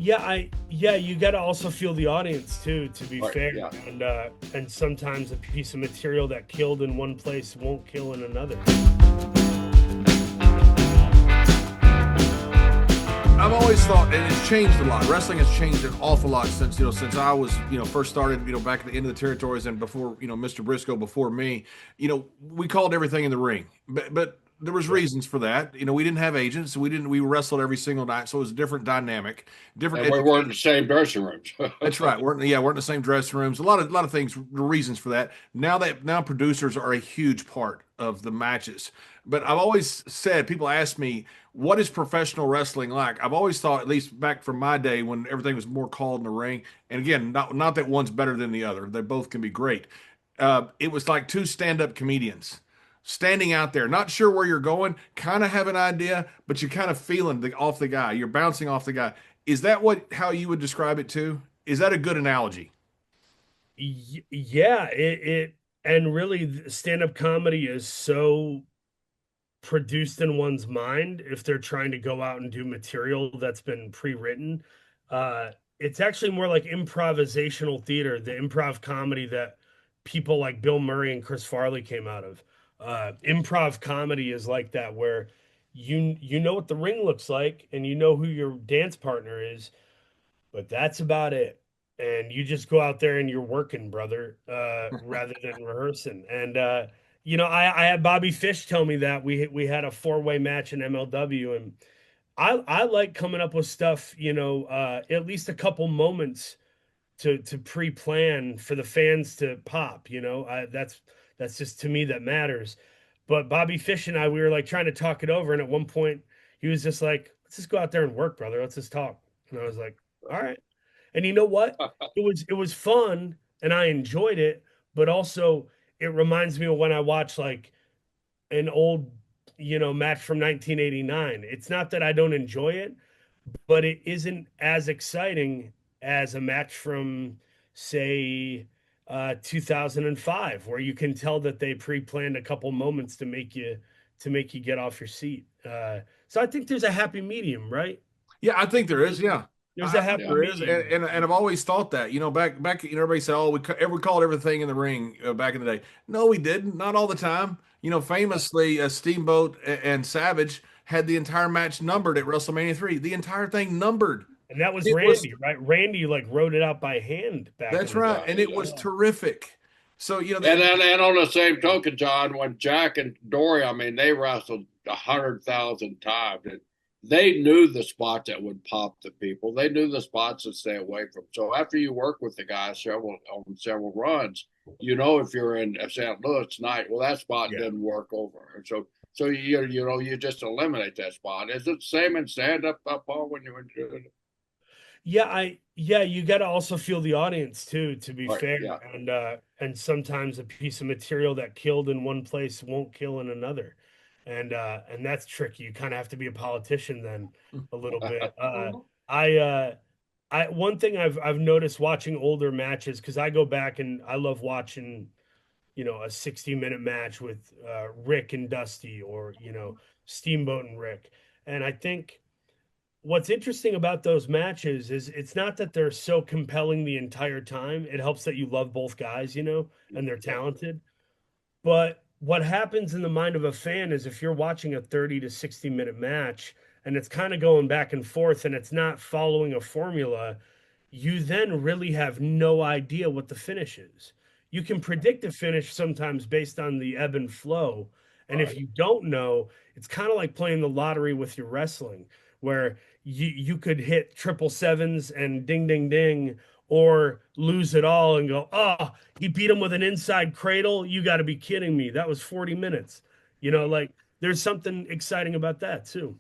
Yeah, you got to also feel the audience too, to be Right. fair. Yeah. And sometimes a piece of material that killed in one place won't kill in another. I've always thought, and it's changed a lot. Wrestling has changed an awful lot since since I was first started back at the end of the territories and before Mr. Brisco before me. We called everything in the ring, but there was Yeah. reasons for that. We didn't have agents, so we wrestled every single night, so it was a different dynamic, different And we were in education. the same dressing rooms. That's right. We're in the same dressing rooms. A lot of things, the reasons for that. Now producers are a huge part of the matches. But I've always said, people ask me, what is professional wrestling like? I've always thought, at least back from my day when everything was more called in the ring, and again, not that one's better than the other. They both can be great. It was like two stand-up comedians standing out there, not sure where you're going, kind of have an idea, but you're kind of feeling off the guy. You're bouncing off the guy. Is that how you would describe it too? Is that a good analogy? Yeah, it and really stand-up comedy is so produced in one's mind if they're trying to go out and do material that's been pre-written. It's actually more like improvisational theater, the improv comedy that people like Bill Murray and Chris Farley came out of. Improv comedy is like that, where you know what the ring looks like and you know who your dance partner is, but that's about it. And you just go out there and you're working, brother, rather than rehearsing. And I had Bobby Fish tell me that we had a four-way match in MLW, and I like coming up with stuff, at least a couple moments to pre-plan for the fans to pop. That's just to me that matters. But Bobby Fish and I, we were like trying to talk it over, and at one point he was just like, "Let's just go out there and work, brother. Let's just talk." And I was like, "All right." And you know what? It was fun and I enjoyed it, but also it reminds me of when I watch like an old, match from 1989. It's not that I don't enjoy it, but it isn't as exciting as a match from say 2005, where you can tell that they pre-planned a couple moments to make you get off your seat. So I think there's a happy medium, right? Yeah, I think there is. Yeah, There's I a think happy Yeah. there is, and, medium. and I've always thought that. Back everybody said, "Oh, we called everything in the ring back in the day." No, we didn't. Not all the time. Famously, Steamboat and Savage had the entire match numbered at WrestleMania 3. The entire thing numbered. And that was It was Randy, right? Randy like wrote it out by hand back in That's the day. right, Yeah. and it was Yeah. terrific. So And then, and on the same token, John, when Jack and Dory, I mean, they wrestled 100,000 times. And they knew the spots that would pop the people. They knew the spots to stay away from. So after you work with the guy several runs, if you're in St. Louis tonight, well, that spot Yeah. didn't work over. And so you just eliminate that spot. Is it the same in stand up Paul, when you're doing it? Yeah, you got to also feel the audience too, to be Right. fair. Yeah. And sometimes a piece of material that killed in one place won't kill in another. And that's tricky. You kind of have to be a politician then a little bit. I one thing I've noticed watching older matches, because I go back and I love watching, a 60-minute match with Rick and Dusty, or, Steamboat and Rick. And I think what's interesting about those matches is it's not that they're so compelling the entire time. It helps that you love both guys, and they're talented. But what happens in the mind of a fan is, if you're watching a 30 to 60-minute match and it's kind of going back and forth and it's not following a formula, you then really have no idea what the finish is. You can predict the finish sometimes based on the ebb and flow. And if Right. you don't know, it's kind of like playing the lottery with your wrestling, where you could hit triple sevens and ding, ding, ding, or lose it all and go, oh, he beat him with an inside cradle. You got to be kidding me. That was 40 minutes. Like there's something exciting about that too.